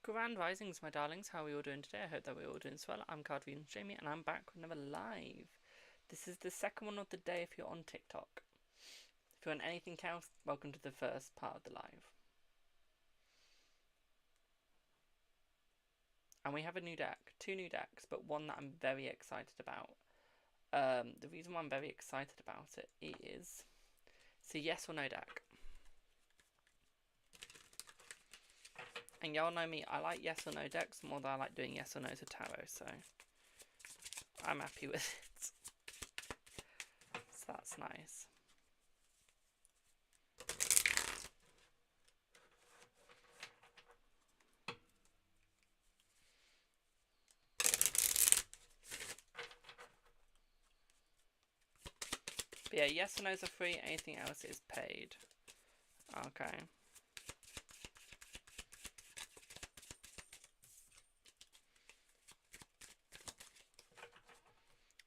Grand Risings, my darlings. How are we all doing today? I hope that we're all doing well. I'm Card Reading Jamie, and I'm back with another live. This is the second one of the day if you're on TikTok. If you want anything else, welcome to the first part of the live. And we have a new deck, 2 new decks, but one that I'm very excited about. The reason why I'm very excited about it is it's a yes or no deck. And y'all know me, I like yes or no decks more than I like doing yes or no to tarot, so I'm happy with it. So that's nice. But yeah, yes or no's are free, anything else is paid. Okay.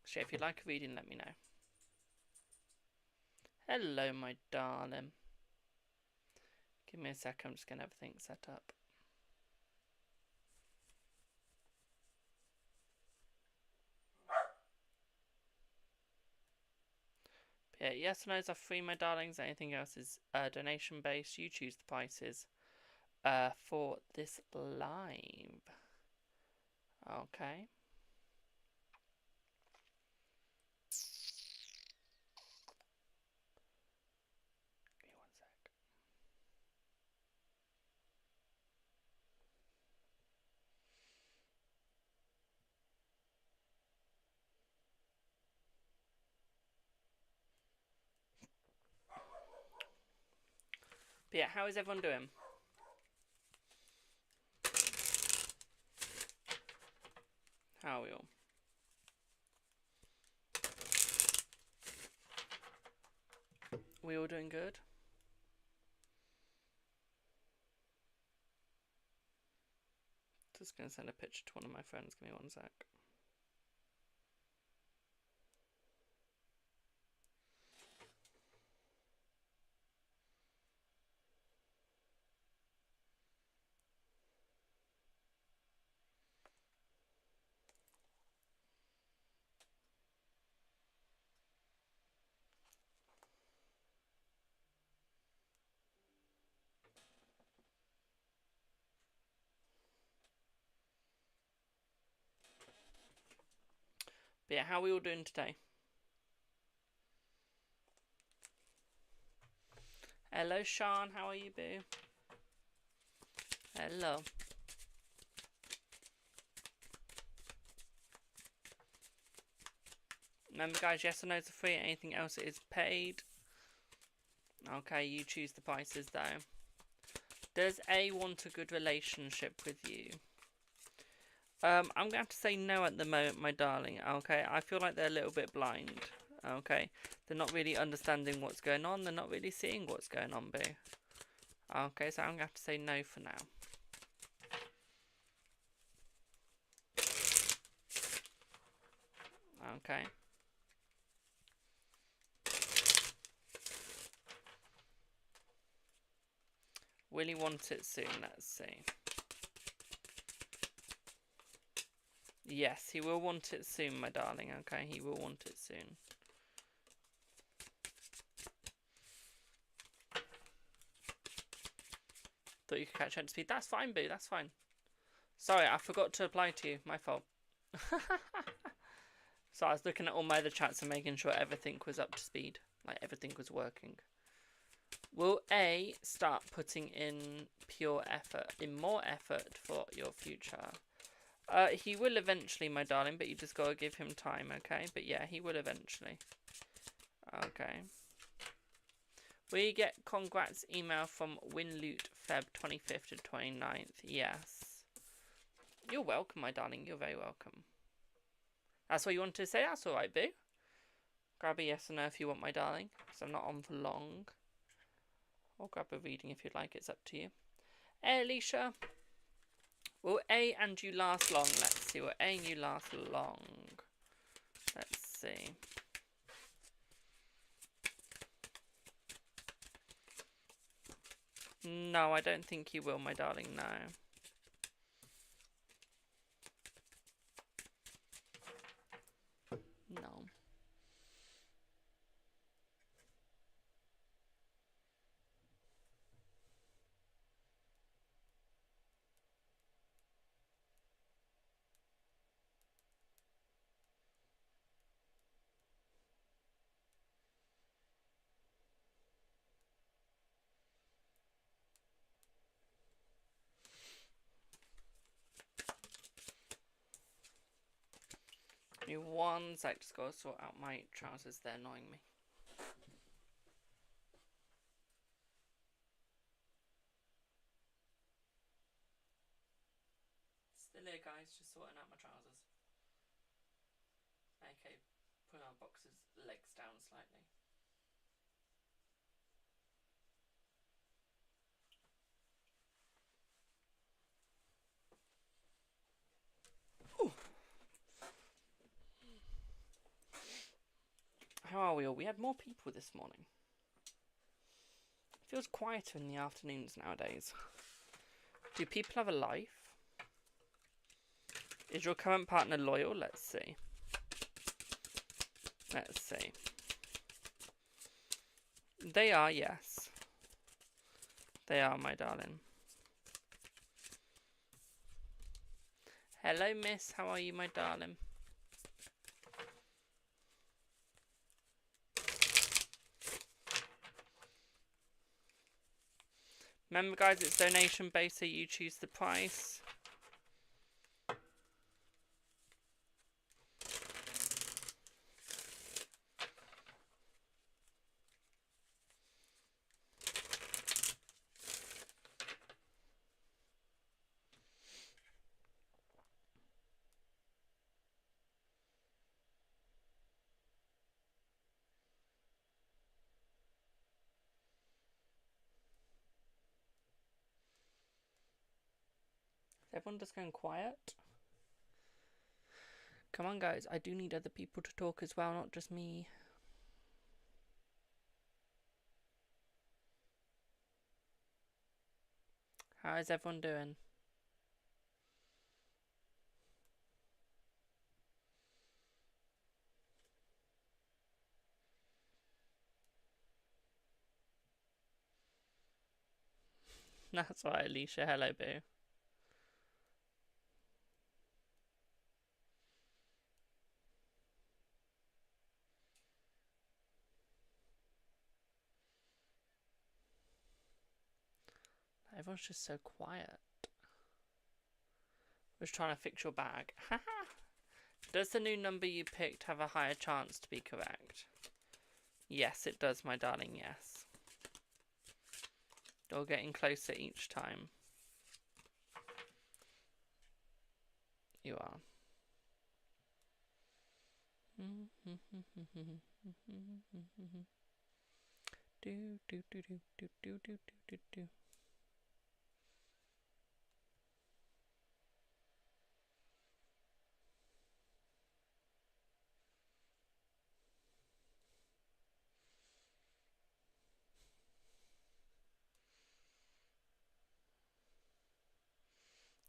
So if you'd like a reading, let me know. Hello, my darling. Give me a sec, I'm just getting everything set up. But yeah, yes or no's are free, my darlings. Anything else is donation based. You choose the prices for this live. Okay. Give me one sec. But yeah, how is everyone doing? How are we all? We all doing good? Just gonna send a picture to one of my friends. Give me one sec. But yeah, how are we all doing today? Hello, Sean. How are you, boo? Hello. Remember, guys, yes or no's are free. Anything else is paid. Okay, you choose the prices, though. Does A want a good relationship with you? I'm going to have to say no at the moment, my darling. Okay, I feel like they're a little bit blind. Okay, they're not really understanding what's going on. They're not really seeing what's going on, boo. Okay, so I'm going to have to say no for now. Okay. Will he want it soon? Let's see. Yes, he will want it soon, my darling. Okay, he will want it soon. Thought you could catch up to speed. That's fine, boo. That's fine. Sorry, I forgot to apply to you. My fault. So I was looking at all my other chats and making sure everything was up to speed. Like, everything was working. Will A start putting in pure effort, more effort for your future? He will eventually, my darling, but you just gotta give him time, okay? But yeah, he will eventually. Okay. We get congrats email from Winloot Feb 25th to 29th. Yes. You're welcome, my darling. You're very welcome. That's what you wanted to say? That's alright, boo. Grab a yes or no if you want, my darling. Because I'm not on for long. Or grab a reading if you'd like. It's up to you. Hey, Alicia. Will A and you last long? Let's see. Will A and you last long? Let's see. No, I don't think you will, my darling. No. Give me 1 sec, just gotta sort out my trousers, they're annoying me. Still here, guys, just sorting out my trousers. Okay, put our box's legs down slightly. Ooh. How are we all? We had more people this morning. It feels quieter in the afternoons nowadays. Do people have a life? Is your current partner loyal? Let's see. Let's see. They are, yes. They are, my darling. Hello, miss. How are you, my darling? Remember, guys, it's donation based, so you choose the price. Is everyone just going quiet? Come on, guys. I do need other people to talk as well, not just me. How is everyone doing? That's right, Alicia. Hello, boo. Everyone's just so quiet. I was trying to fix your bag. Haha. Does the new number you picked have a higher chance to be correct? Yes, it does, my darling, yes. You're getting closer each time. You are. Do do do do do do do do do.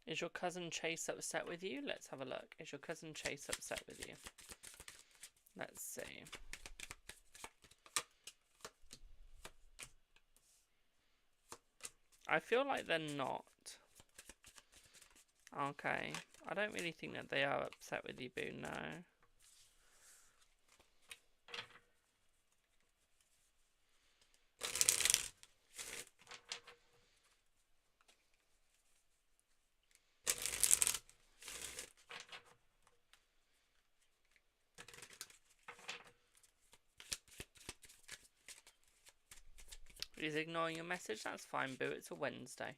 Is your cousin Chase upset with you? Let's have a look. Is your cousin Chase upset with you? Let's see. I feel like they're not. Okay. I don't really think that they are upset with you, boo, no. He's ignoring your message? That's fine, boo. It's a Wednesday.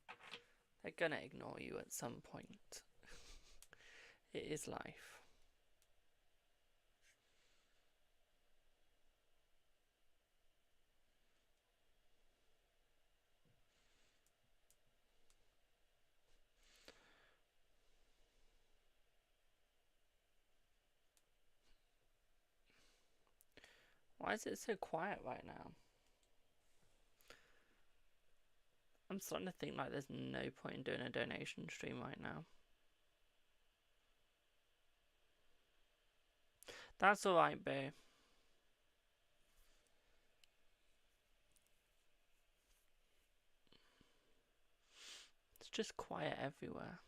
They're gonna ignore you at some point. It is life. Why is it so quiet right now? I'm starting to think like there's no point in doing a donation stream right now. That's alright, boo. It's just quiet everywhere.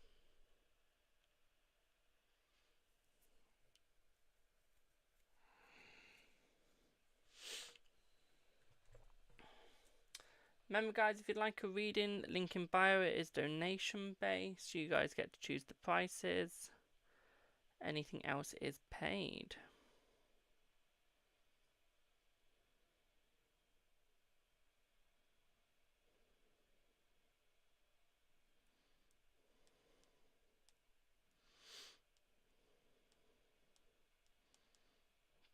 Remember, guys, if you'd like a reading, link in bio, it is donation based. You guys get to choose the prices. anything else is paid.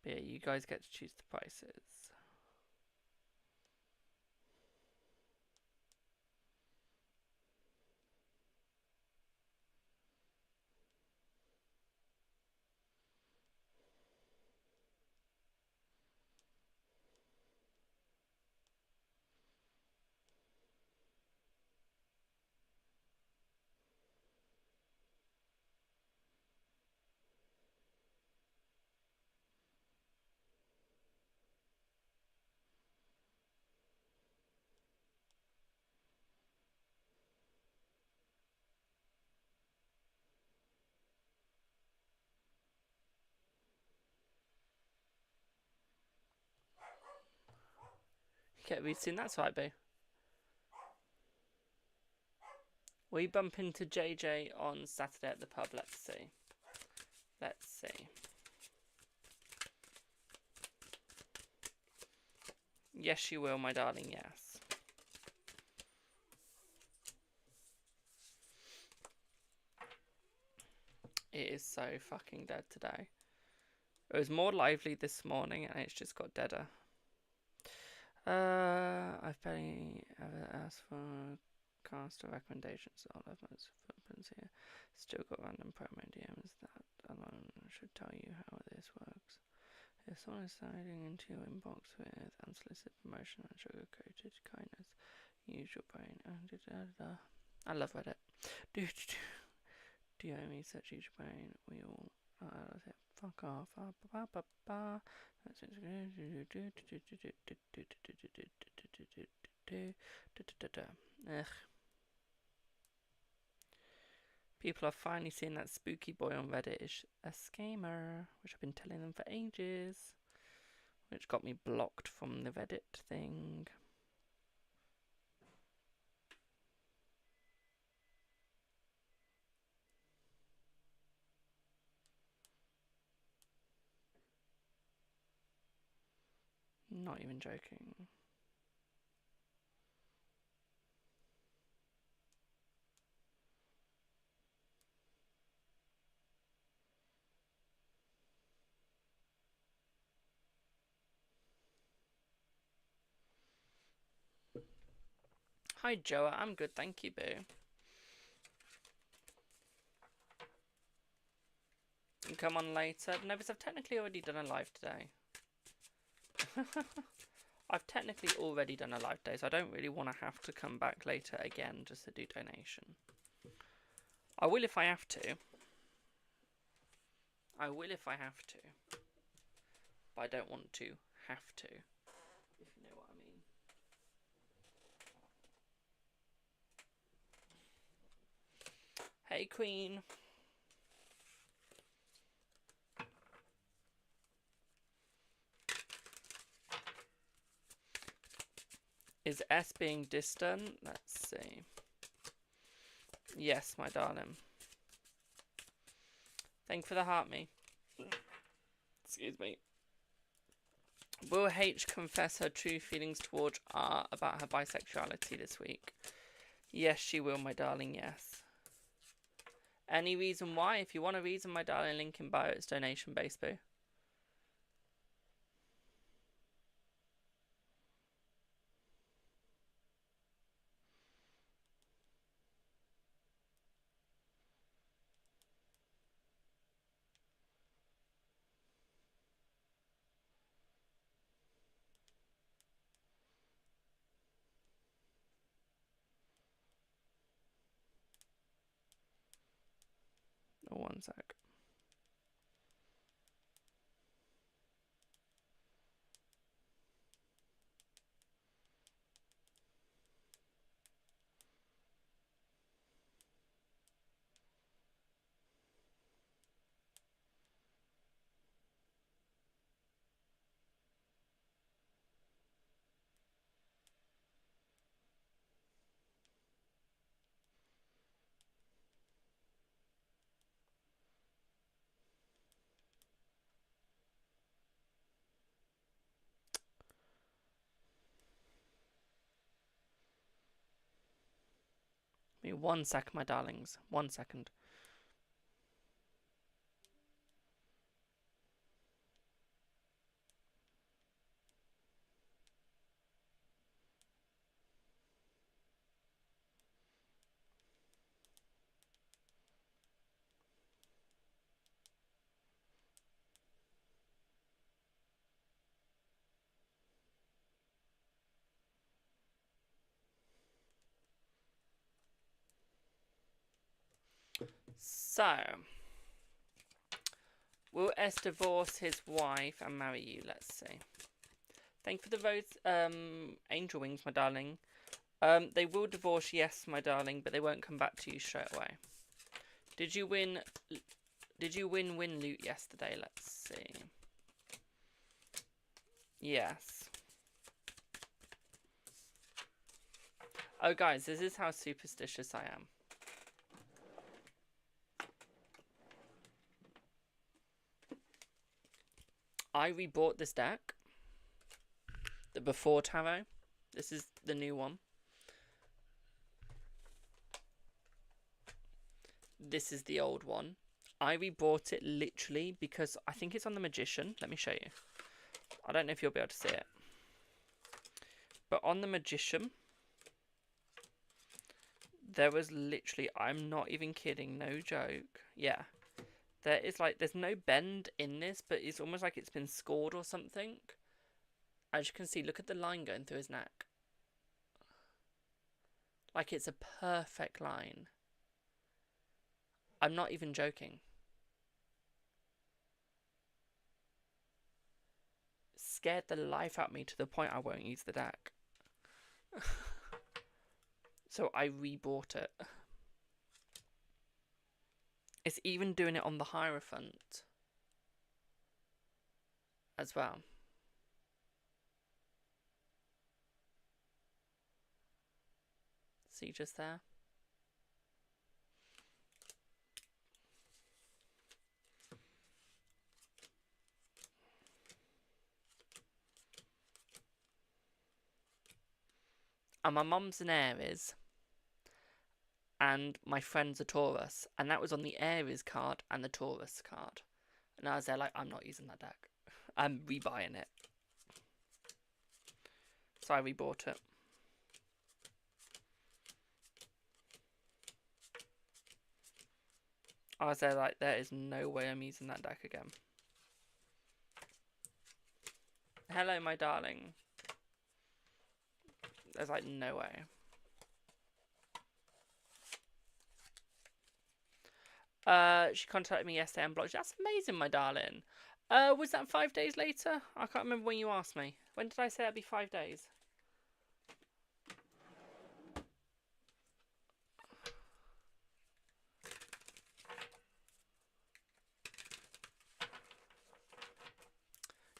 But yeah, you guys get to choose the prices. Okay, we've seen that's right, boo. We bump into JJ on Saturday at the pub. Let's see. Let's see. Yes, you will, my darling, yes. It is so fucking dead today. It was more lively this morning and it's just got deader. I've barely ever asked for cast or recommendations. All of my footprints here. Still got random promo DMs. That alone should tell you how this works. If someone is sliding into your inbox with unsolicited promotion and sugar-coated kindness, use your brain. I love Reddit. Do you owe me such use your brain? We all fuck off. Ugh. People are finally seeing that spooky boy on Reddit is a scammer, which I've been telling them for ages, which got me blocked from the Reddit thing. Not even joking. Hi Joa, I'm good, thank you, boo. You can come on later. No, because I've technically already done a live today. I've technically already done a live day, so I don't really want to have to come back later again just to do donation. I will if I have to. I will if I have to. But I don't want to have to, if you know what I mean. Hey, Queen. Is S being distant? Let's see. Yes, my darling. Thank you for the heart, me. Excuse me. Will H confess her true feelings towards R about her bisexuality this week? Yes, she will, my darling, yes. Any reason why? If you want a reason, my darling, link in bio. It's donation based, boo. Oh, one sec. me 1 second, my darlings. 1 second. So, will S divorce his wife and marry you? Let's see. Thank you for the rose, angel wings, my darling. They will divorce, yes, my darling, but they won't come back to you straight away. Did you win loot yesterday? Let's see. Yes. Oh, guys, this is how superstitious I am. I rebought this deck. The Before Tarot. This is the new one. This is the old one. I rebought it literally because I think it's on the Magician. Let me show you. I don't know if you'll be able to see it. But on the Magician, there was literally, I'm not even kidding, no joke. Yeah. There is like, there's no bend in this, but it's almost like it's been scored or something. As you can see, look at the line going through his neck. Like it's a perfect line. I'm not even joking. Scared the life out of me to the point I won't use the deck. So I rebought it. It's even doing it on the Hierophant as well. See just there? And my mum's an Aries. And my friend's a Taurus. And that was on the Aries card and the Taurus card. And I was there like, I'm not using that deck. I'm rebuying it. So I rebought it. I was there like, there is no way I'm using that deck again. Hello, my darling. There's like no way. She contacted me yesterday and blocked. That's amazing, my darling. Was that 5 days later? I can't remember when you asked me. When did I say it'd be 5 days?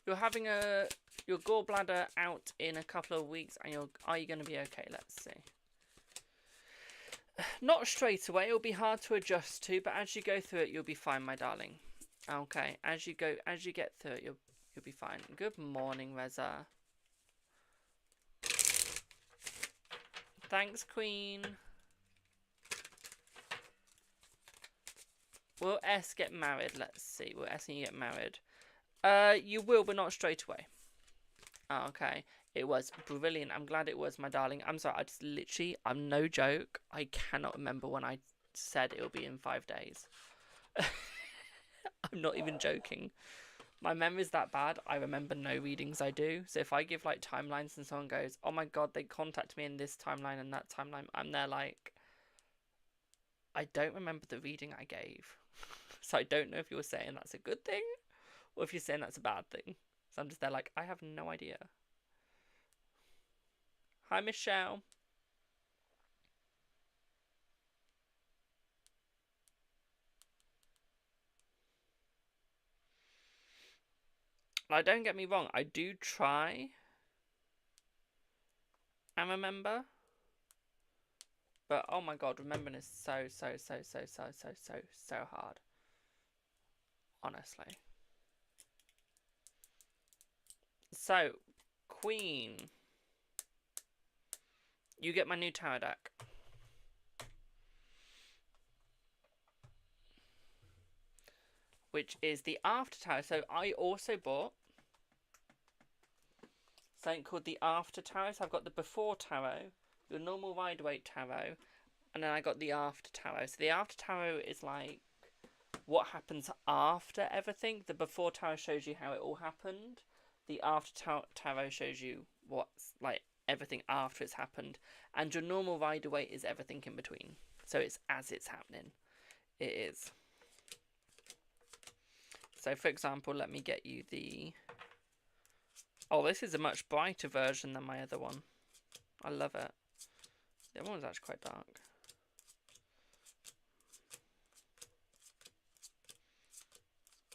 You're having your gallbladder out in a couple of weeks, and are you going to be okay? Let's see. Not straight away. It'll be hard to adjust to, but as you go through it, you'll be fine, my darling. Okay, as you get through it, you'll be fine. Good morning, Reza. Thanks, Queen. Will S get married? Let's see. Will S and you get married? You will, but not straight away. Oh, okay. It was brilliant. I'm glad it was, my darling. I'm sorry. I just literally, I'm no joke. I cannot remember when I said it'll be in 5 days. I'm not even joking. My memory's that bad. I remember no readings I do. So if I give like timelines and someone goes, oh my God, they contacted me in this timeline and that timeline, I'm there like, I don't remember the reading I gave. So I don't know if you're saying that's a good thing or if you're saying that's a bad thing. So I'm just there like, I have no idea. Hi, Michelle. Like, don't get me wrong. I do try and remember. But, oh my God, remembering is so hard. Honestly. So, Queen. You get my new tarot deck. which is the After Tarot. So I also bought something called the After Tarot. So I've got the Before Tarot, your normal Rider-Waite Tarot, and then I got the After Tarot. So the After Tarot is like what happens after everything. The Before Tarot shows you how it all happened. The After Tarot shows you what's like everything after it's happened. And your normal Rider-Waite is everything in between. So it's as it's happening. It is. So for example, let me get you the... Oh, this is a much brighter version than my other one. I love it. The other one's actually quite dark.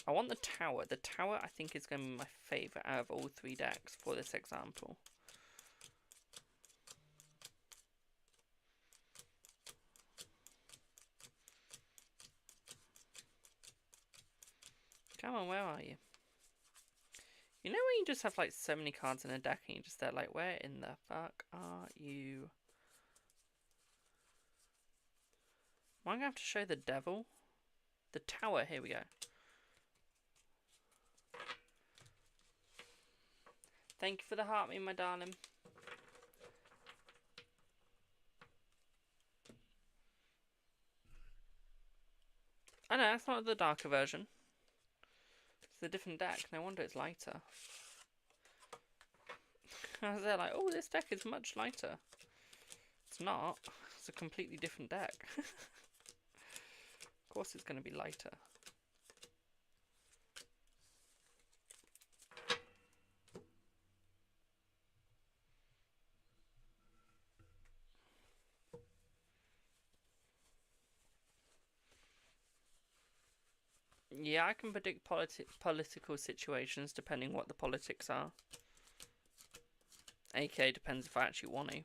I want the Tower. The Tower, I think, is going to be my favourite out of all three decks for this example. Come on, where are you? You know when you just have, like, so many cards in a deck and you just there, like, where in the fuck are you? Am I going to have to show the Devil? The Tower, here we go. Thank you for the heart, me, my darling. I know, that's not the darker version. It's a different deck. No wonder it's lighter. I was there like, oh, this deck is much lighter. It's not. It's a completely different deck. Of course it's going to be lighter. Yeah, I can predict political situations depending what the politics are. AK depends if I actually want to.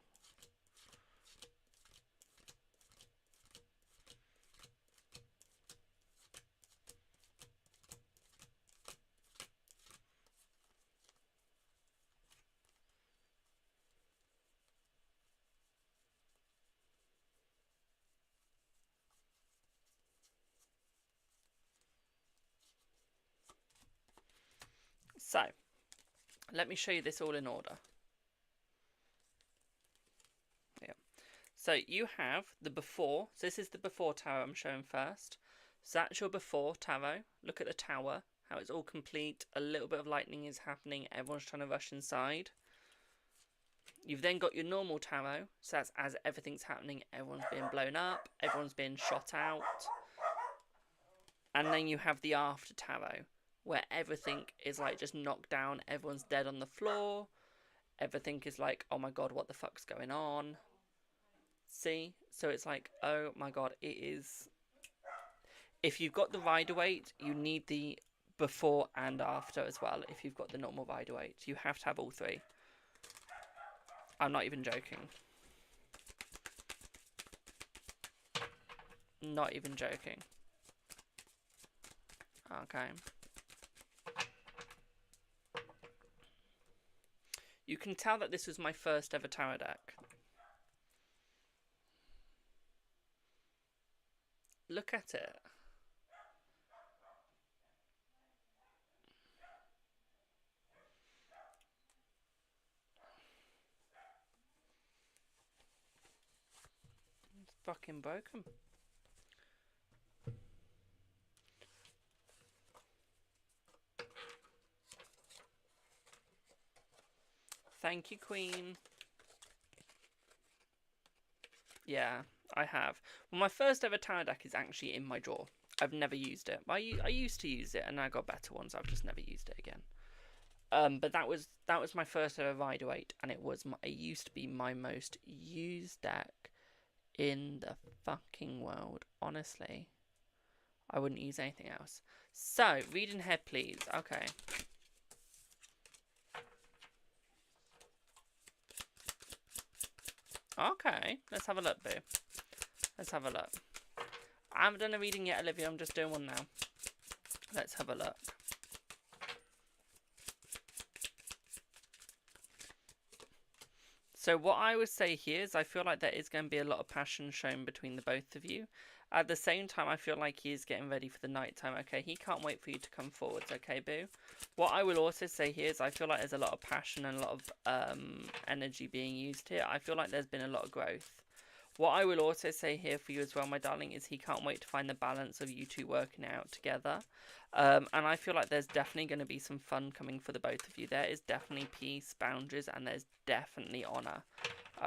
So, let me show you this all in order. Yeah. So you have the before. So this is the before tarot I'm showing first. So that's your before tarot. Look at the tower, how it's all complete. A little bit of lightning is happening. Everyone's trying to rush inside. You've then got your normal tarot. So that's as everything's happening. Everyone's being blown up. Everyone's being shot out. And then you have the after tarot, where everything is like just knocked down. Everyone's dead on the floor. Everything is like, oh my god, what the fuck's going on? See? So it's like, oh my god, it is... If you've got the Rider-Waite, you need the before and after as well. If you've got the normal Rider-Waite, you have to have all three. I'm not even joking. Not even joking. Okay. You can tell that this was my first ever tarot deck. Look at it. It's fucking broken. Thank you, Queen. Yeah, I have. Well, my first ever tarot deck is actually in my drawer. I've never used it. I used to use it, and I got better ones. I've just never used it again. But that was my first ever Rider-Waite, and it used to be my most used deck in the fucking world. Honestly, I wouldn't use anything else. So, read in head, please. Okay. Okay, let's have a look, boo. Let's have a look. I haven't done a reading yet, Olivia. I'm just doing one now. Let's have a look. So what I would say here is I feel like there is going to be a lot of passion shown between the both of you. At the same time, I feel like he is getting ready for the night time. Okay, he can't wait for you to come forwards. Okay, boo. What I will also say here is I feel like there's a lot of passion and a lot of energy being used here. I feel like there's been a lot of growth. What I will also say here for you as well, my darling, is he can't wait to find the balance of you two working out together. And I feel like there's definitely going to be some fun coming for the both of you. There is definitely peace, boundaries, and there's definitely honour,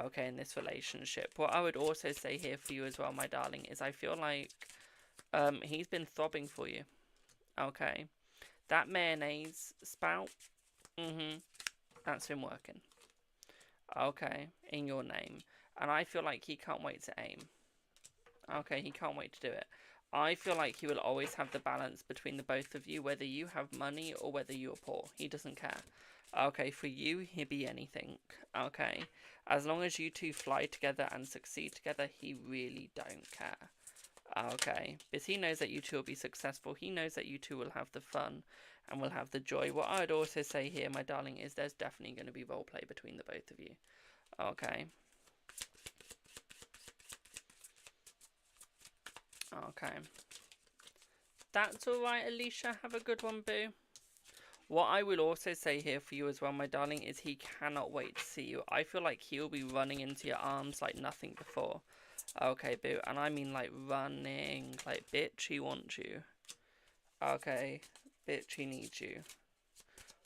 okay, in this relationship. What I would also say here for you as well, my darling, is I feel like he's been throbbing for you, okay? That mayonnaise spout, that's been working, okay, in your name. And I feel like he can't wait to aim. Okay, he can't wait to do it. I feel like he will always have the balance between the both of you, whether you have money or whether you're poor. He doesn't care. Okay, for you, he'll be anything. Okay, as long as you two fly together and succeed together, he really don't care. Okay, because he knows that you two will be successful. He knows that you two will have the fun and will have the joy. What I would also say here, my darling, is there's definitely going to be roleplay between the both of you. Okay. Okay. That's alright, Alicia. Have a good one, boo. What I will also say here for you as well, my darling, is he cannot wait to see you. I feel like he'll be running into your arms like nothing before. Okay, boo. And I mean like running. Like, bitch, he wants you. Okay. Bitch, he needs you.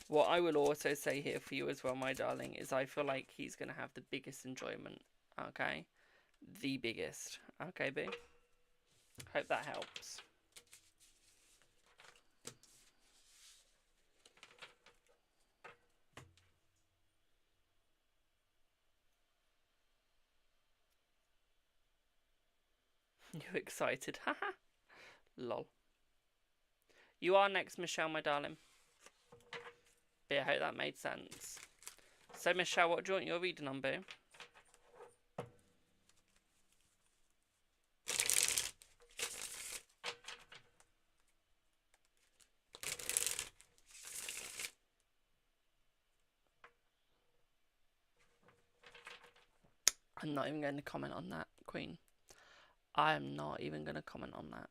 What I will also say here for you as well, my darling, is I feel like he's going to have the biggest enjoyment. Okay? The biggest. Okay, boo? Hope that helps. You're excited. Haha. Lol. You are next, Michelle, my darling. But yeah, I hope that made sense. So, Michelle, what do you want your reading on, boo? I'm not even going to comment on that, Queen. I am not even going to comment on that.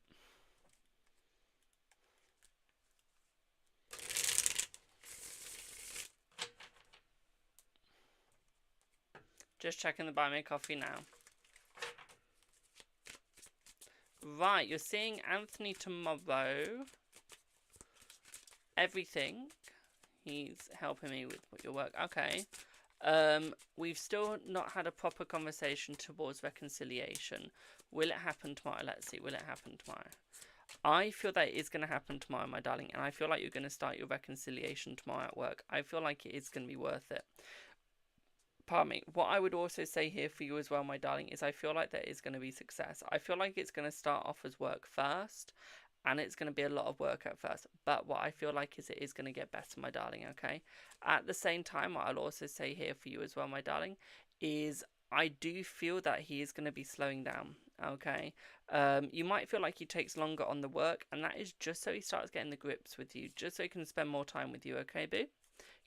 Just checking the buy me coffee now. Right, you're seeing Anthony tomorrow. Everything. He's helping me with your work. Okay. We've still not had a proper conversation towards reconciliation. Will it happen tomorrow? Let's see. Will it happen tomorrow? I feel that it is going to happen tomorrow, my darling, and I feel like you're going to start your reconciliation tomorrow at work. I feel like it is going to be worth it. Pardon me. What I would also say here for you as well, my darling, is I feel like there is going to be success. I feel like it's going to start off as work first, and it's going to be a lot of work at first. But what I feel like is it is going to get better, my darling, okay? At the same time, what I'll also say here for you as well, my darling, is I do feel that he is going to be slowing down, okay? You might feel like he takes longer on the work, and that is just so he starts getting the grips with you, just so he can spend more time with you, okay, boo?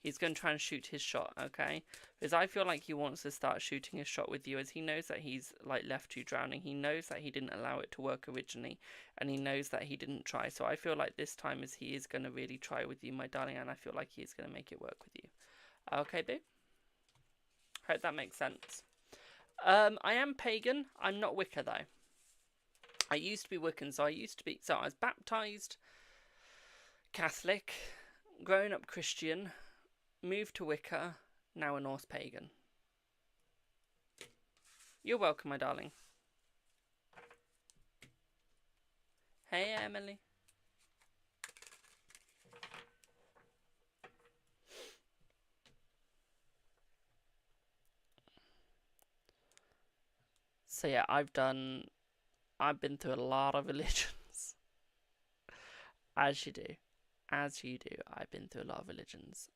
He's going to try and shoot his shot, okay? Because I feel like he wants to start shooting his shot with you, as he knows that he's like left you drowning. He knows that he didn't allow it to work originally, and he knows that he didn't try. So I feel like this time is he is going to really try with you, my darling, and I feel like he is going to make it work with you. Okay, boo? Hope that makes sense. I am pagan. I'm not Wicca, though. I used to be Wiccan, so I was baptized Catholic, grown up Christian, moved to Wicca, now a Norse pagan. You're welcome, my darling. Hey, Emily. So yeah, I've been through a lot of religions. As you do. As you do. I've been through a lot of religions.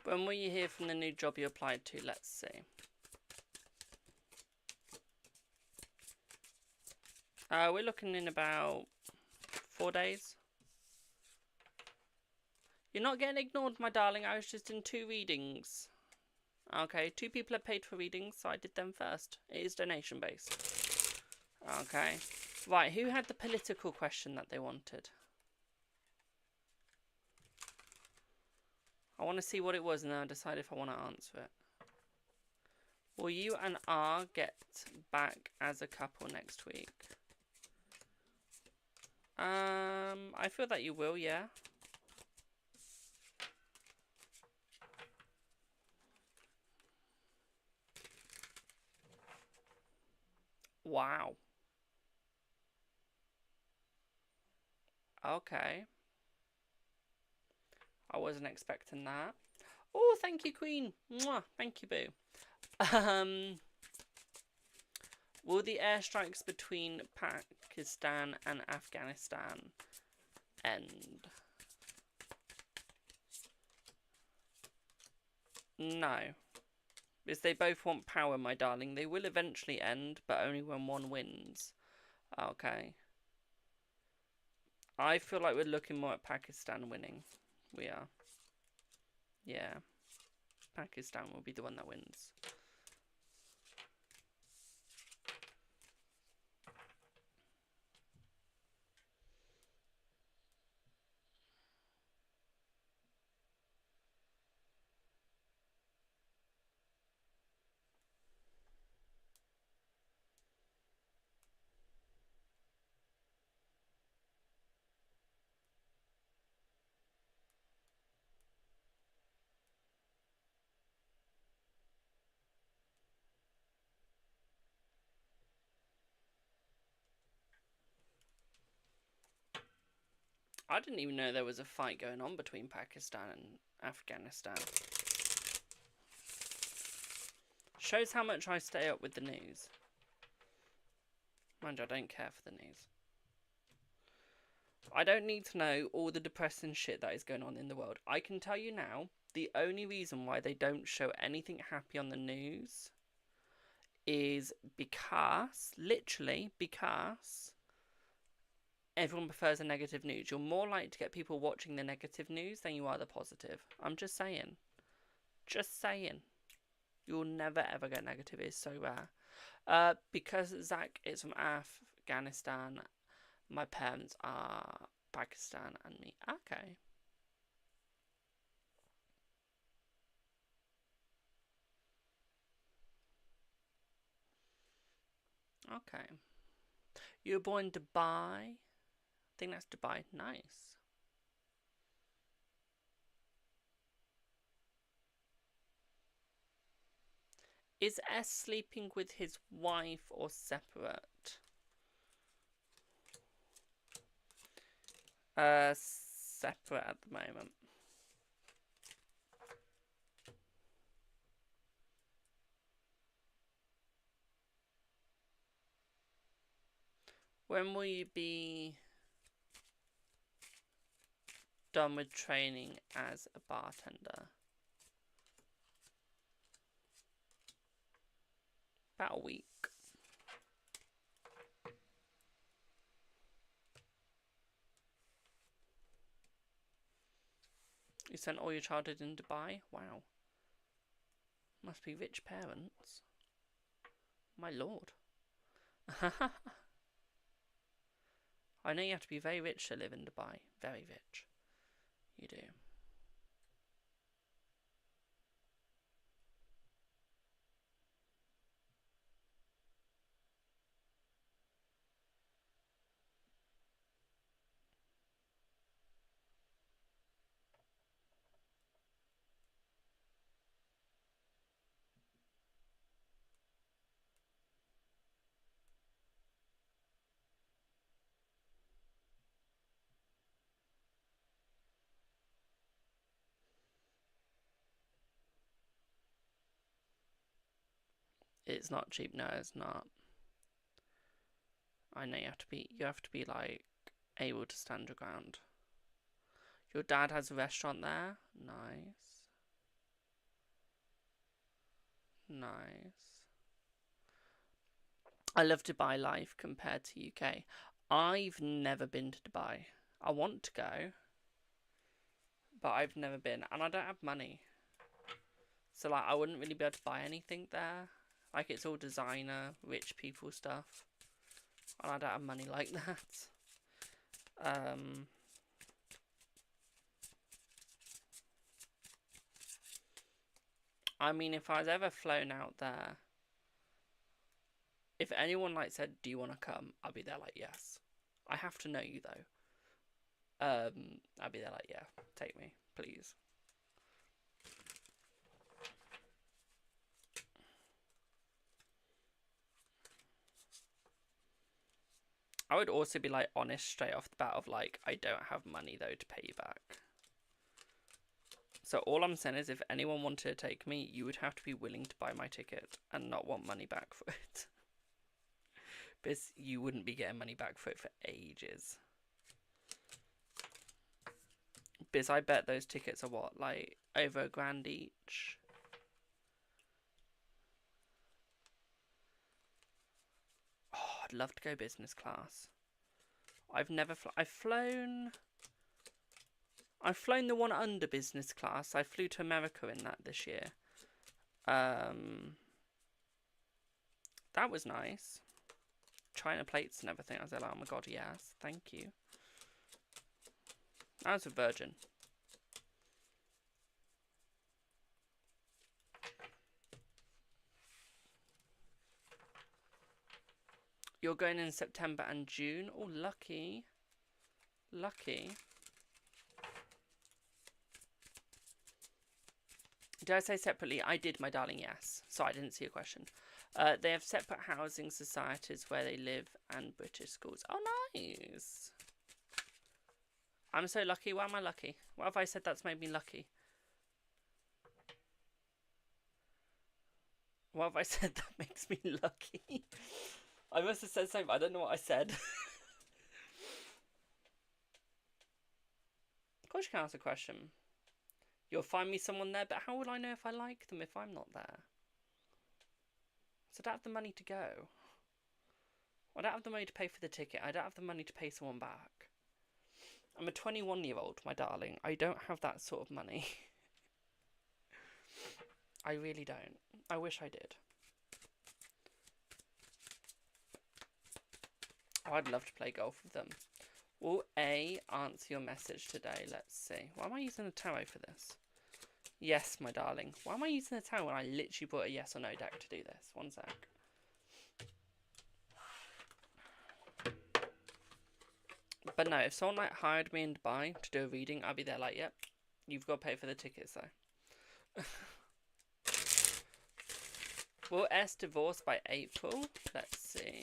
When will you hear from the new job you applied to? Let's see. We're looking in about 4 days. You're not getting ignored, my darling. I was just in 2 readings. Okay, 2 people have paid for readings, so I did them first. It is donation based. Okay. Right, who had the political question that they wanted? I want to see what it was and then I'll decide if I want to answer it. Will you and R get back as a couple next week? I feel that you will, yeah. Wow. Okay. I wasn't expecting that. Oh, thank you, Queen. Mwah. Thank you, boo. Will the airstrikes between Pakistan and Afghanistan end? No. Because they both want power, my darling. They will eventually end, but only when one wins. Okay. I feel like we're looking more at Pakistan winning. We are. Yeah. Pakistan will be the one that wins. I didn't even know there was a fight going on between Pakistan and Afghanistan. Shows how much I stay up with the news. Mind you, I don't care for the news. I don't need to know all the depressing shit that is going on in the world. I can tell you now, the only reason why they don't show anything happy on the news is because, literally, because everyone prefers the negative news. You're more likely to get people watching the negative news than you are the positive. I'm just saying. Just saying. You'll never ever get negative. It's so rare. Because Zach is from Afghanistan, my parents are Pakistan and me. Okay. Okay. You were born in Dubai? I think that's Dubai. Nice. Is S sleeping with his wife or separate? Separate at the moment. When will you be done with training as a bartender? About a week. You spent all your childhood in Dubai? Wow. Must be rich parents. My lord. I know you have to be very rich to live in Dubai. Very rich. You do. It's not cheap. No, it's not. I know you have to be like able to stand your ground. Your dad has a restaurant there? Nice. Nice. I love Dubai life compared to UK. I've never been to Dubai. I want to go, but I've never been, and I don't have money. So, like, I wouldn't really be able to buy anything there. Like, it's all designer, rich people stuff. And I don't have money like that. I mean, if I was ever flown out there, if anyone, like, said, do you want to come? I'd be there like, yes. I have to know you, though. I'd be there like, yeah, take me, please. I would also be, like, honest straight off the bat of, like, I don't have money, though, to pay you back. So all I'm saying is if anyone wanted to take me, you would have to be willing to buy my ticket and not want money back for it. Because you wouldn't be getting money back for it for ages. Because I bet those tickets are what, like, over £1,000 each? Oh, I'd love to go business class. I've flown the one under business class. I flew to America in that this year. That was nice. China plates and everything. I was like, oh my god, yes, thank you. I was a virgin. You're going in September and June. Oh, lucky. Lucky. Did I say separately? I did, my darling, yes. So I didn't see a question. They have separate housing societies where they live and British schools. Oh, nice. I'm so lucky. Why am I lucky? What have I said that's made me lucky? What have I said that makes me lucky? I must have said something, but I don't know what I said. Of course you can ask a question. You'll find me someone there, but how will I know if I like them if I'm not there? So I don't have the money to go. I don't have the money to pay for the ticket. I don't have the money to pay someone back. I'm a 21-year-old, my darling. I don't have that sort of money. I really don't. I wish I did. Oh, I'd love to play golf with them. Will A answer your message today? Let's see. Why am I using a tarot for this? Yes, my darling. Why am I using a tarot when I literally brought a yes or no deck to do this? One sec. But no, if someone like hired me in Dubai to do a reading, I'd be there like, yep, you've got to pay for the tickets though. Will S divorce by April? Let's see.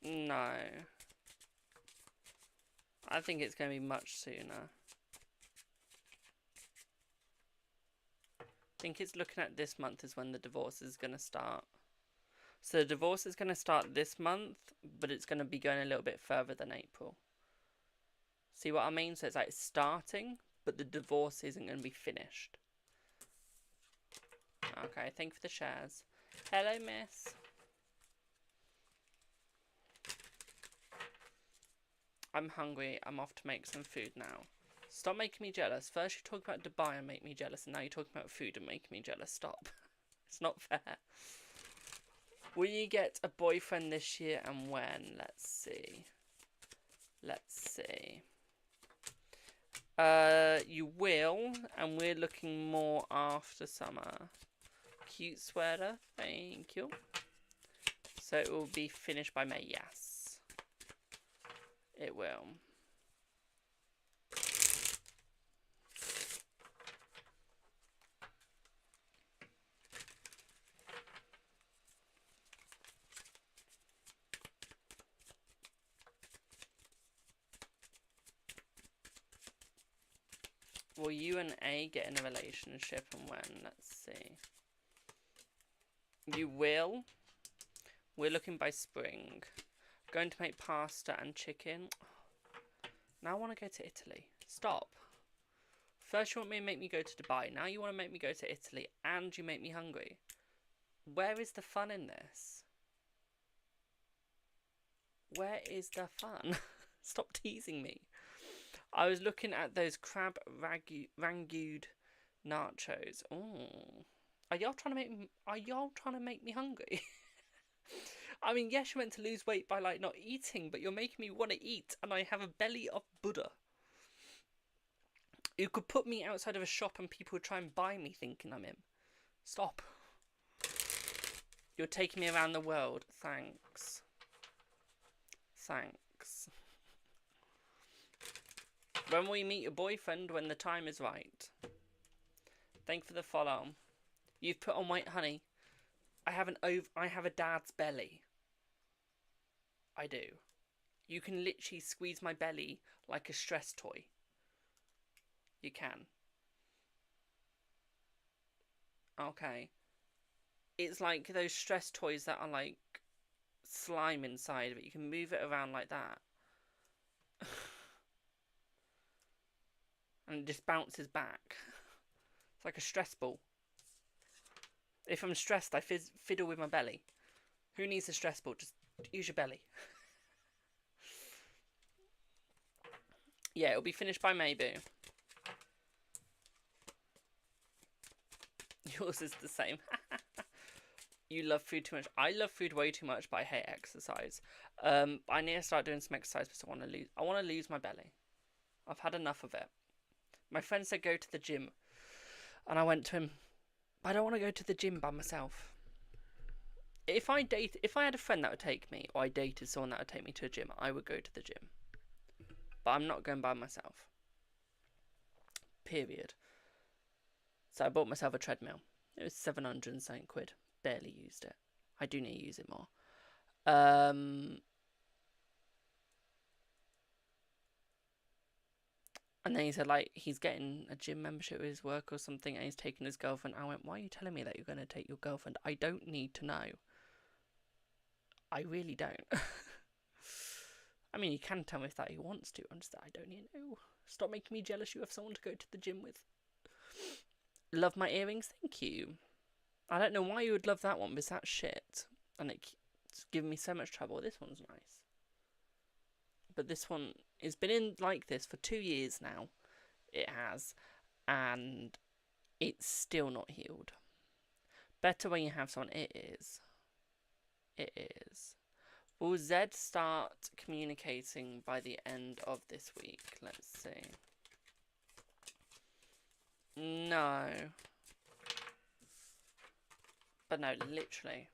No. I think it's going to be much sooner. I think it's looking at this month is when the divorce is going to start. So the divorce is going to start this month, but it's going to be going a little bit further than April. See what I mean? So it's like starting, but the divorce isn't going to be finished. Okay, thank you for the shares. Hello, miss. I'm hungry. I'm off to make some food now. Stop making me jealous. First you talk about Dubai and make me jealous, and now you're talking about food and making me jealous. Stop. It's not fair. Will you get a boyfriend this year and when? Let's see. Let's see. You will, and we're looking more after summer. Cute sweater. Thank you. So it will be finished by May. Yes. It will. Will you and A get in a relationship and when? Let's see. You will. We're looking by spring. Going to make pasta and chicken. Now I want to go to Italy. Stop. First you want me to make me go to Dubai, now you want to make me go to Italy, and you make me hungry. Where is the fun in this? Where is the fun? Stop teasing me. I was looking at those crab rangoon nachos. Oh, are y'all trying to make me hungry? I mean, yes, you're meant to lose weight by like not eating, but you're making me want to eat, and I have a belly of Buddha. You could put me outside of a shop and people would try and buy me thinking I'm him. Stop. You're taking me around the world. Thanks. Thanks. When will you meet your boyfriend? When the time is right. Thank you for the follow. You've put on weight, honey. I have a dad's belly. I do. You can literally squeeze my belly like a stress toy. You can. Okay. It's like those stress toys that are like slime inside of it. You can move it around like that. And it just bounces back. It's like a stress ball. If I'm stressed, I fiddle with my belly. Who needs a stress ball? Just use your belly. Yeah, it'll be finished by maybe. Yours is the same. You love food too much. I love food way too much, but I hate exercise. I need to start doing some exercise because I want to lose my belly. I've had enough of it. My friend said go to the gym, and I went to him. But I don't want to go to the gym by myself. If I had a friend that would take me, or I dated someone that would take me to a gym, I would go to the gym. But I'm not going by myself. Period. So I bought myself a treadmill. It was 700 and something quid. Barely used it. I do need to use it more. And then he said, like, he's getting a gym membership with his work or something, and he's taking his girlfriend. I went, why are you telling me that you're going to take your girlfriend? I don't need to know. I really don't. I mean, you can tell me if that he wants to. I'm just, I don't need to know. Stop making me jealous you have someone to go to the gym with. Love my earrings? Thank you. I don't know why you would love that one, because that's shit. And it's giving me so much trouble. This one's nice. But this one has been in like this for 2 years now. It has. And it's still not healed. Better when you have someone. It is. It is. Will Zed start communicating by the end of this week? Let's see. No. But no, literally.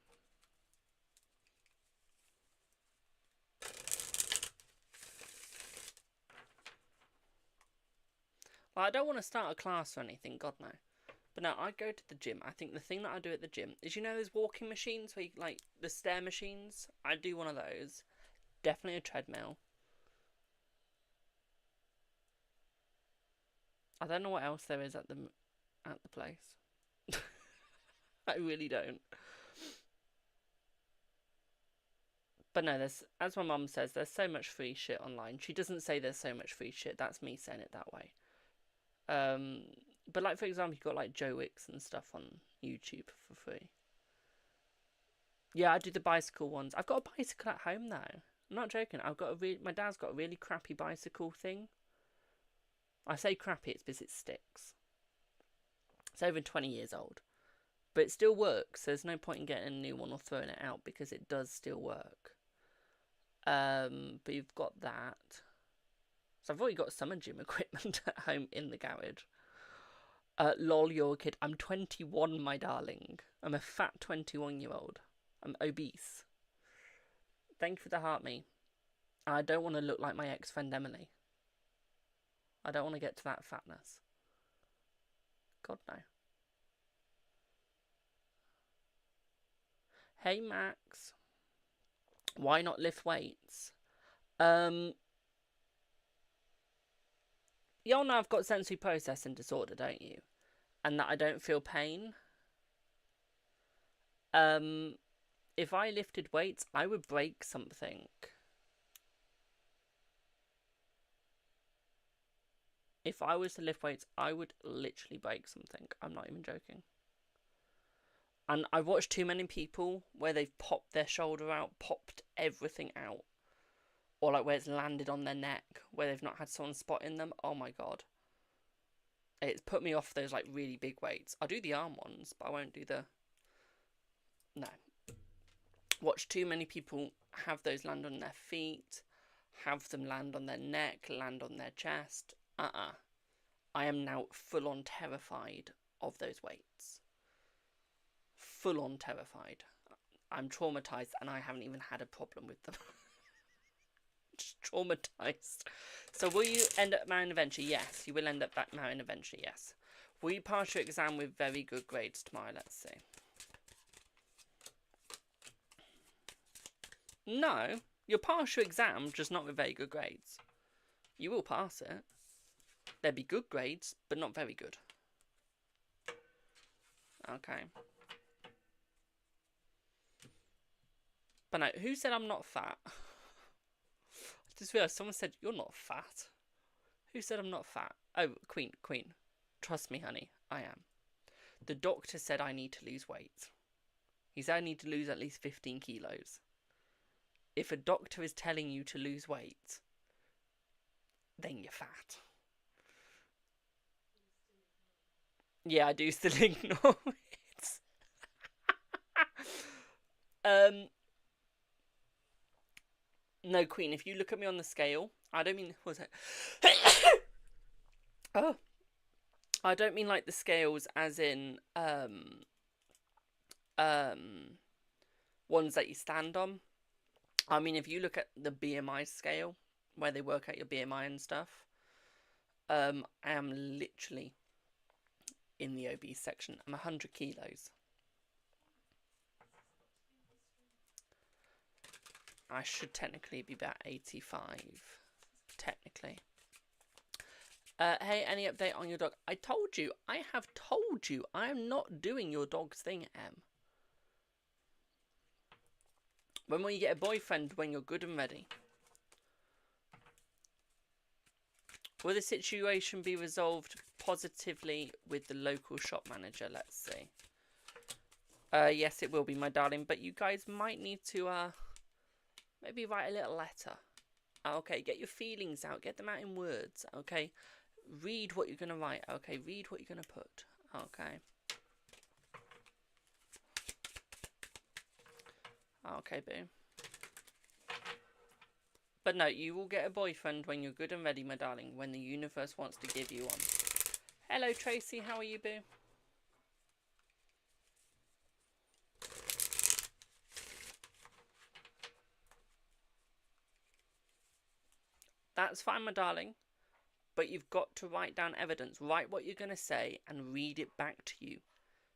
Well, I don't want to start a class or anything, God no. But no, I go to the gym. I think the thing that I do at the gym is, you know those walking machines where you, like, the stair machines? I do one of those. Definitely a treadmill. I don't know what else there is at the place. I really don't. But no, there's, as my mum says, there's so much free shit online. She doesn't say there's so much free shit. That's me saying it that way. But like, for example, you've got like Joe Wicks and stuff on YouTube for free. Yeah, I do the bicycle ones. I've got a bicycle at home now. I'm not joking. My dad's got a really crappy bicycle thing. I say crappy, it's because it sticks. It's over 20 years old. But it still works. There's no point in getting a new one or throwing it out because it does still work. But you've got that. So I've already got some gym equipment at home in the garage. Lol, you're a kid. I'm 21, my darling. I'm a fat 21-year-old. I'm obese. Thank you for the heart, me. I don't want to look like my ex-friend Emily. I don't want to get to that fatness. God, no. Hey, Max. Why not lift weights? Y'all know I've got sensory processing disorder, don't you? And that I don't feel pain. If I lifted weights, I would break something. If I was to lift weights, I would literally break something. I'm not even joking. And I watched too many people where they've popped their shoulder out, popped everything out. Or like where it's landed on their neck, where they've not had someone spotting them. Oh my god. It's put me off those like really big weights. I'll do the arm ones, but I won't do the... No. Watch too many people have those land on their feet, have them land on their neck, land on their chest. I am now full on terrified of those weights. Full on terrified. I'm traumatized and I haven't even had a problem with them. Just traumatized. So will you end up marrying eventually? Yes, you will end up marrying eventually, yes. Will you pass your exam with very good grades tomorrow? Let's see. No, you'll pass your exam, just not with very good grades. You will pass it. There'll be good grades, but not very good. Okay. But no, who said I'm not fat? I just realised someone said, you're not fat. Who said I'm not fat? Oh, Queen. Trust me, honey, I am. The doctor said I need to lose weight. He said I need to lose at least 15 kilos. If a doctor is telling you to lose weight, then you're fat. Yeah, I do still ignore it. No, Queen, if you look at me on the scale, I don't mean... What was it? Oh. I don't mean like the scales as in... ones that you stand on. I mean, if you look at the BMI scale, where they work out your BMI and stuff, I am literally in the obese section. I'm 100 kilos. I should technically be about 85. Technically. Hey, any update on your dog? I told you. I have told you. I am not doing your dog's thing, Em. When will you get a boyfriend? When you're good and ready. Will the situation be resolved positively with the local shop manager? Let's see. Yes, it will be, my darling. But you guys might need to maybe write a little letter. Okay, get your feelings out. Get them out in words. Okay, read what you're going to write. Okay, read what you're going to put. Okay. Okay, boo. But no, you will get a boyfriend when you're good and ready, my darling. When the universe wants to give you one. Hello, Tracy. How are you, boo? That's fine, my darling. But you've got to write down evidence. Write what you're going to say and read it back to you.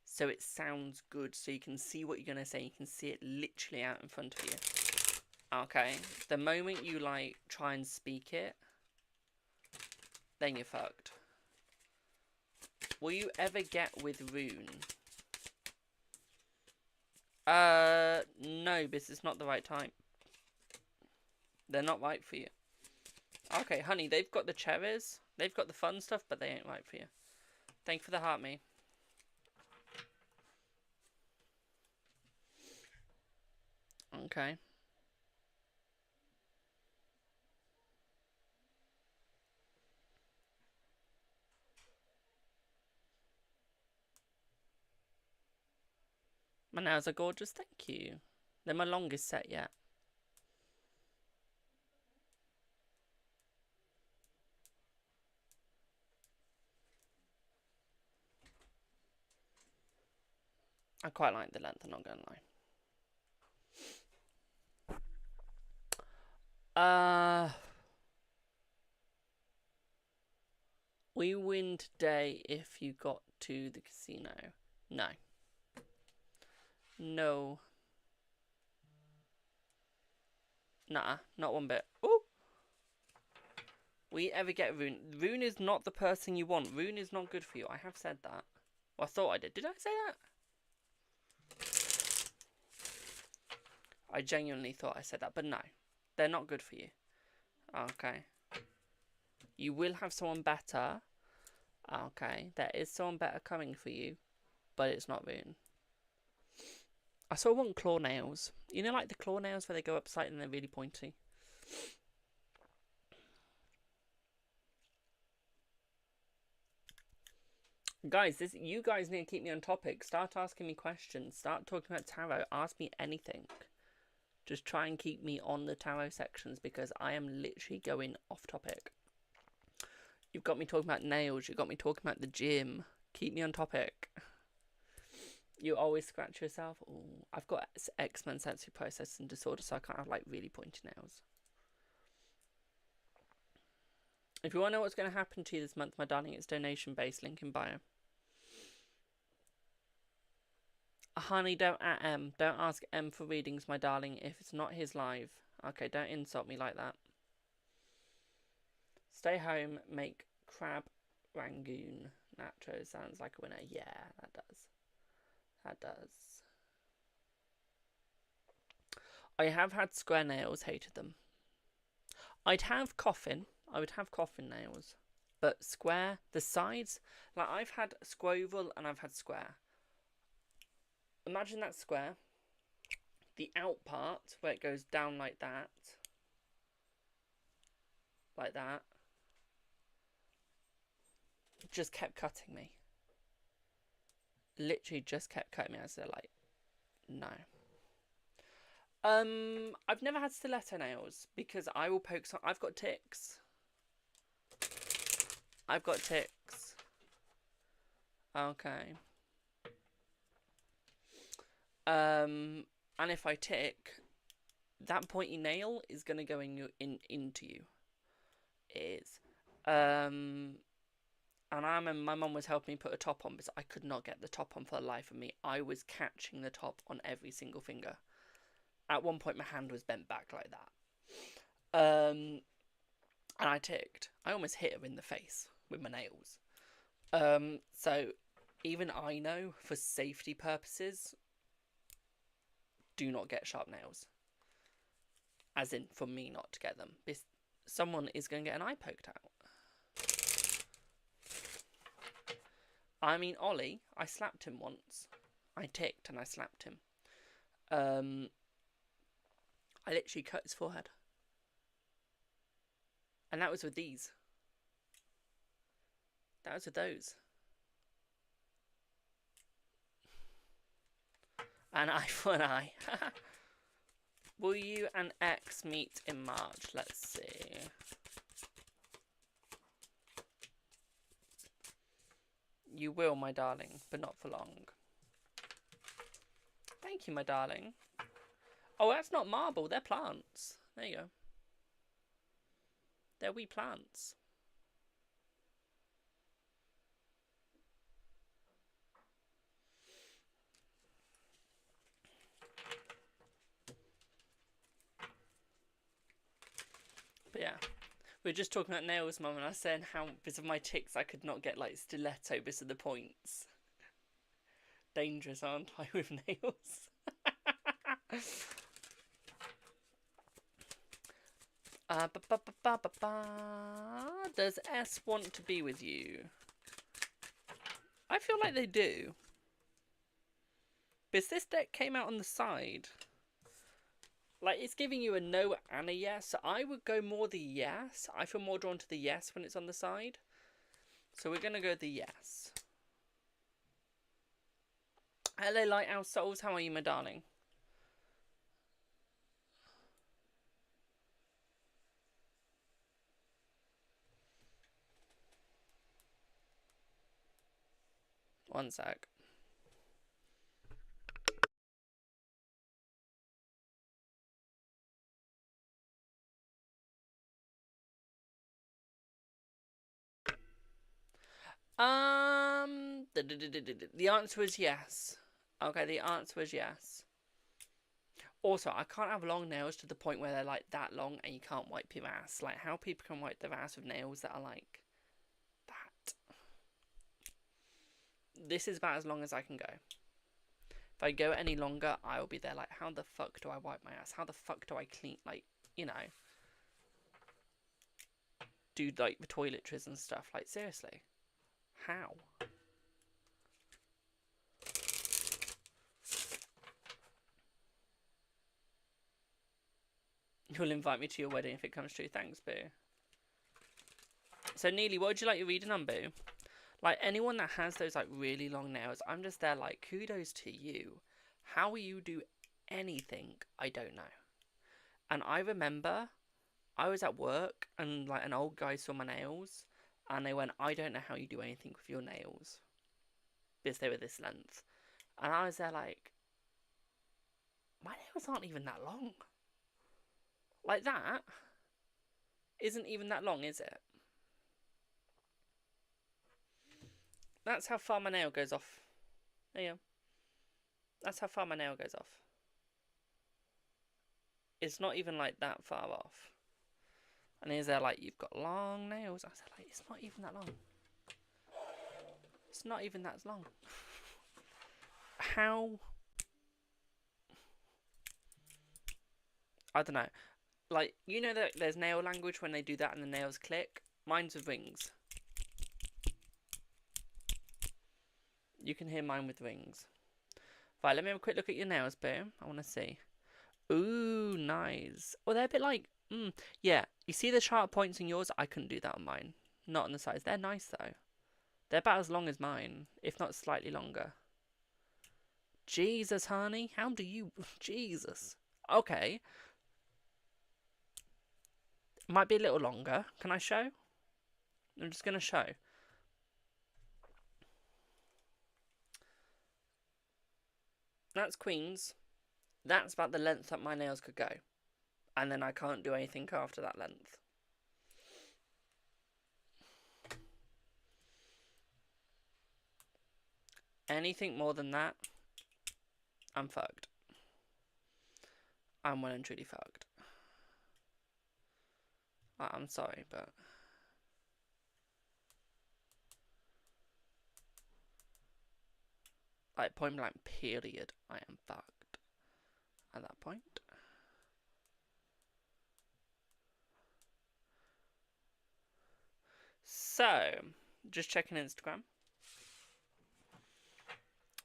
So it sounds good. So you can see what you're going to say. You can see it literally out in front of you. Okay. The moment you, like, try and speak it, then you're fucked. Will you ever get with Rune? No, because it's not the right time. They're not right for you. Okay, honey, they've got the cherries. They've got the fun stuff, but they ain't right for you. Thank you for the heart, me. Okay. My nails are gorgeous, thank you. They're my longest set yet. I quite like the length, I'm not gonna lie. We win today if you got to the casino. No. No. Nah, not one bit. Ooh! Will you ever get Rune? Rune is not the person you want. Rune is not good for you. I have said that. Well, I thought I did. Did I say that? I genuinely thought I said that, but no. They're not good for you. Okay. You will have someone better. Okay, there is someone better coming for you, but it's not rune. I still want claw nails. You know, like the claw nails where they go up slightly and they're really pointy. Guys, you guys need to keep me on topic. Start asking me questions. Start talking about tarot. Ask me anything. Just try and keep me on the tarot sections because I am literally going off topic. You've got me talking about nails. You've got me talking about the gym. Keep me on topic. You always scratch yourself. Ooh, I've got X-Men sensory processing disorder, so I can't have like really pointy nails. If you want to know what's going to happen to you this month, my darling, it's donation-based. Link in bio. Honey, don't at M. Don't ask M for readings, my darling, if it's not his live. Okay, don't insult me like that. Stay home, make crab rangoon nacho. Sounds like a winner. Yeah, that does. That does. I have had square nails, hated them. I'd have coffin. I would have coffin nails. But square, the sides, like I've had squoval and I've had square. Imagine that square. The out part where it goes down like that. Like that. Just kept cutting me. Literally just kept cutting me. I said like, no. I've never had stiletto nails because I will poke some. I've got ticks. I've got ticks. Okay. And if I tick, that pointy nail is gonna go into you. It is. And I remember my mum was helping me put a top on because I could not get the top on for the life of me. I was catching the top on every single finger. At one point, my hand was bent back like that. And I ticked. I almost hit her in the face with my nails. So even I know, for safety purposes, do not get sharp nails. As in, for me not to get them. Because someone is going to get an eye poked out. I mean, Ollie, I slapped him once. I ticked and I slapped him. I literally cut his forehead. And that was with these. That was with those. An eye for an eye. Will you and X meet in March? Let's see. You will, my darling, but not for long. Thank you, my darling. Oh, that's not marble. They're plants. There you go. They're wee plants. But yeah. We were just talking about nails, Mum, and I was saying how, because of my ticks, I could not get, like, stiletto because of the points. Dangerous, aren't I, with nails? Does S want to be with you? I feel like they do. Because this deck came out on the side. Like, it's giving you a no and a yes. So I would go more the yes. I feel more drawn to the yes when it's on the side. So we're going to go the yes. Hello, Lighthouse Souls. How are you, my darling? One sec. The answer is yes. Okay, the answer is yes. Also, I can't have long nails to the point where they're like that long and you can't wipe your ass. Like, how people can wipe their ass with nails that are like that. This is about as long as I can go. If I go any longer, I will be there like, how the fuck do I wipe my ass? How the fuck do I clean, like, you know. do like the toiletries and stuff. Like, seriously, how? You'll invite me to your wedding if it comes true. Thanks, Boo. So, Neely, what would you like your reading on, Boo? Like, anyone that has those, like, really long nails, I'm just there, like, kudos to you. How you do anything, I don't know. And I remember I was at work and, like, an old guy saw my nails and they went, I don't know how you do anything with your nails. Because they were this length. And I was there, like, my nails aren't even that long. Like, that isn't even that long, is it? That's how far my nail goes off. There you go. That's how far my nail goes off. It's not even like that far off. And he's there like, you've got long nails. I said like, it's not even that long. It's not even that long. How? I don't know. Like, you know that there's nail language when they do that and the nails click? Mine's with rings. You can hear mine with rings. Right, let me have a quick look at your nails, Boo. I want to see. Ooh, nice. Oh, they're a bit like... yeah, you see the sharp points in yours? I couldn't do that on mine. Not on the sides. They're nice, though. They're about as long as mine, if not slightly longer. Jesus, honey. How do you... Jesus. Okay. Might be a little longer. Can I show? I'm just going to show. That's Queen's. That's about the length that my nails could go. And then I can't do anything after that length. Anything more than that, I'm fucked. I'm well and truly fucked. I'm sorry, but... like, point blank period, I am fucked at that point. So, just checking Instagram.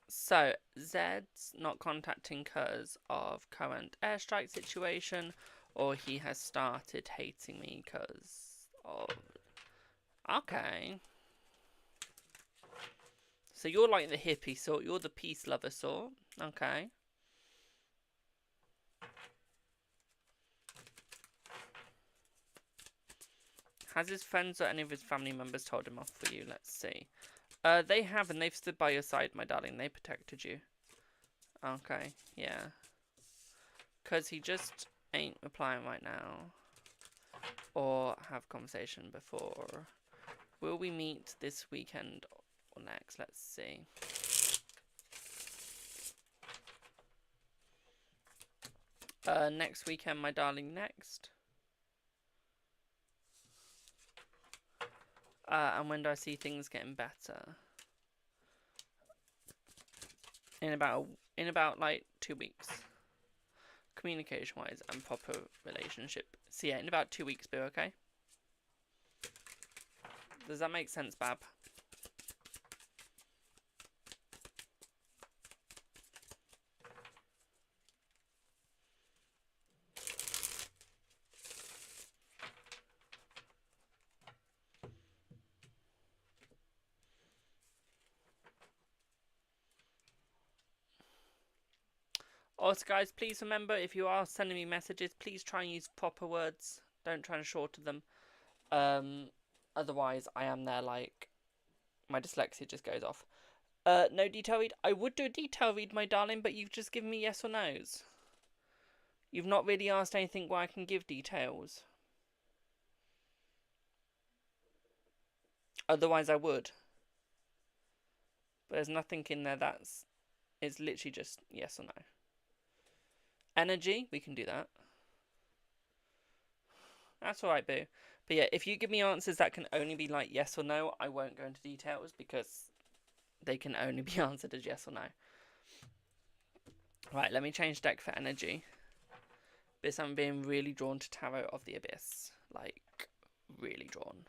So, Zed's not contacting because of current airstrike situation, or he has started hating me because of... Okay. So you're like the hippie sort, you're the peace lover sort. Okay. Has his friends or any of his family members told him off for you? Let's see. They have, and they've stood by your side, my darling. They protected you. Okay, yeah. Because he just ain't replying right now. Or have conversation before. Will we meet this weekend or next? Let's see. Next weekend, my darling, next. And when do I see things getting better? In about like 2 weeks. Communication wise and proper relationship. So yeah, in about 2 weeks, Boo, okay? Does that make sense, Bab? Also, guys, please remember, if you are sending me messages, please try and use proper words. Don't try and shorten them. Otherwise, I am there like... my dyslexia just goes off. No detail read? I would do a detail read, my darling, but you've just given me yes or no's. You've not really asked anything where I can give details. Otherwise, I would. But there's nothing in there that's... it's literally just yes or no. Energy, we can do that. That's alright, Boo. But yeah, if you give me answers that can only be like yes or no, I won't go into details because they can only be answered as yes or no. Right, let me change deck for energy. Because I'm being really drawn to Tarot of the Abyss. Like, really drawn.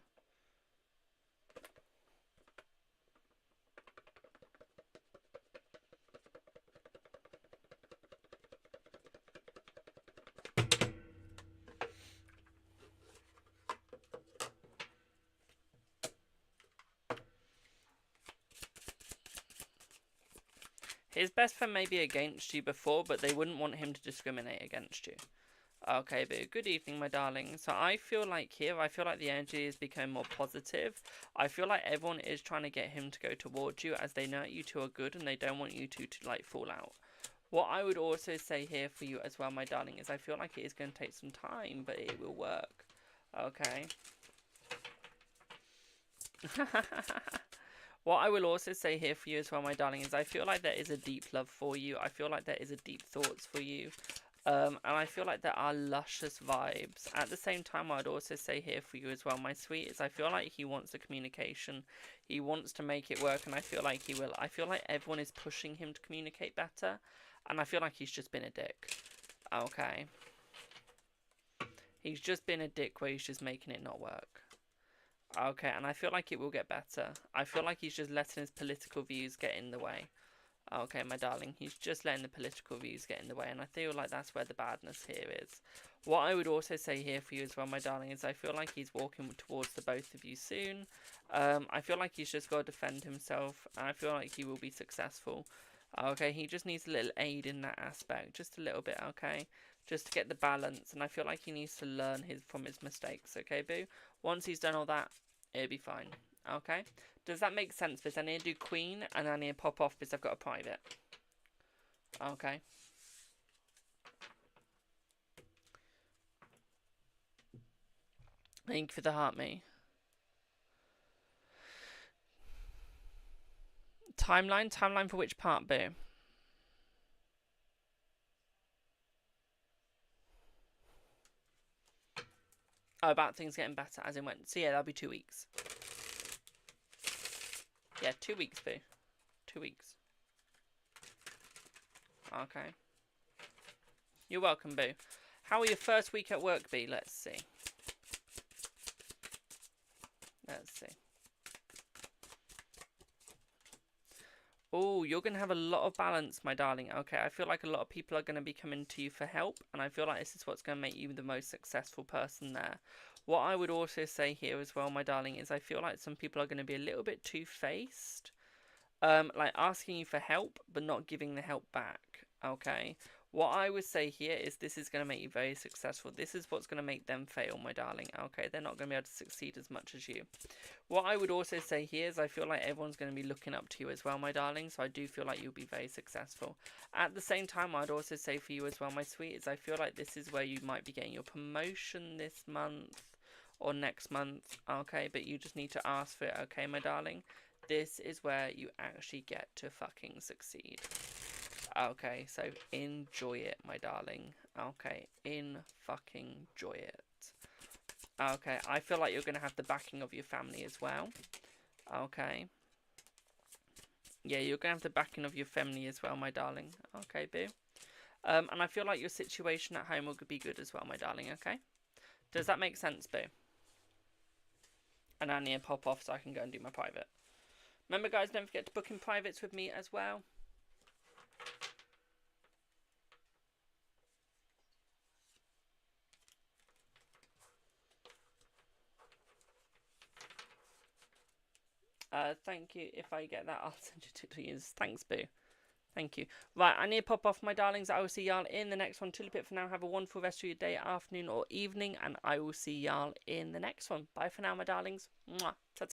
His best friend may be against you before, but they wouldn't want him to discriminate against you. Okay, but good evening, my darling. So I feel like here, I feel like the energy is becoming more positive. I feel like everyone is trying to get him to go towards you, as they know you two are good and they don't want you two to like fall out. What I would also say here for you as well, my darling, is I feel like it is going to take some time, but it will work. Okay. What I will also say here for you as well, my darling, is I feel like there is a deep love for you. I feel like there is a deep thoughts for you. And I feel like there are luscious vibes. At the same time, I'd also say here for you as well, my sweet, is I feel like he wants the communication. He wants to make it work, and I feel like he will. I feel like everyone is pushing him to communicate better, and I feel like he's just been a dick. Okay. He's just been a dick where he's just making it not work. Okay, and I feel like it will get better. I feel like he's just letting his political views get in the way. Okay, my darling, he's just letting the political views get in the way, and I feel like that's where the badness here is. What I would also say here for you as well, my darling, is I feel like he's walking towards the both of you soon. I feel like he's just got to defend himself, and I feel like he will be successful. Okay, he just needs a little aid in that aspect, just a little bit, okay? Just to get the balance, and I feel like he needs to learn from his mistakes, okay, boo? Once he's done all that, it'll be fine, okay? Does that make sense? Because I need to do queen, and I need to pop off because I've got a private. Okay. Thank you for the heart, me. Timeline for which part, boo? Oh, about things getting better, as in when. So yeah, that'll be 2 weeks. Yeah, 2 weeks, boo. 2 weeks. Okay. You're welcome, boo. How will your first week at work be? Let's see. Let's see. Oh, you're going to have a lot of balance, my darling. Okay, I feel like a lot of people are going to be coming to you for help, and I feel like this is what's going to make you the most successful person there. What I would also say here as well, my darling, is I feel like some people are going to be a little bit two-faced. Like asking you for help, but not giving the help back. Okay. What I would say here is this is going to make you very successful. This is what's going to make them fail, my darling. Okay, they're not going to be able to succeed as much as you. What I would also say here is I feel like everyone's going to be looking up to you as well, my darling. So I do feel like you'll be very successful. At the same time, I'd also say for you as well, my sweet, is I feel like this is where you might be getting your promotion this month or next month. Okay, but you just need to ask for it. Okay, my darling. This is where you actually get to fucking succeed. Okay, so enjoy it, my darling. Okay, fucking enjoy it. Okay, I feel like you're going to have the backing of your family as well. Okay. Yeah, you're going to have the backing of your family as well, my darling. Okay, boo. And I feel like your situation at home will be good as well, my darling, okay? Does that make sense, boo? And I need to pop off so I can go and do my private. Remember, guys, don't forget to book in privates with me as well. Thank you. If I get that, I'll send you to you. Thanks, boo. Thank you. Right, I need to pop off, my darlings. I will see y'all in the next one. Till a bit for now. Have a wonderful rest of your day, afternoon, or evening, and I will see y'all in the next one. Bye for now, my darlings. Mwah.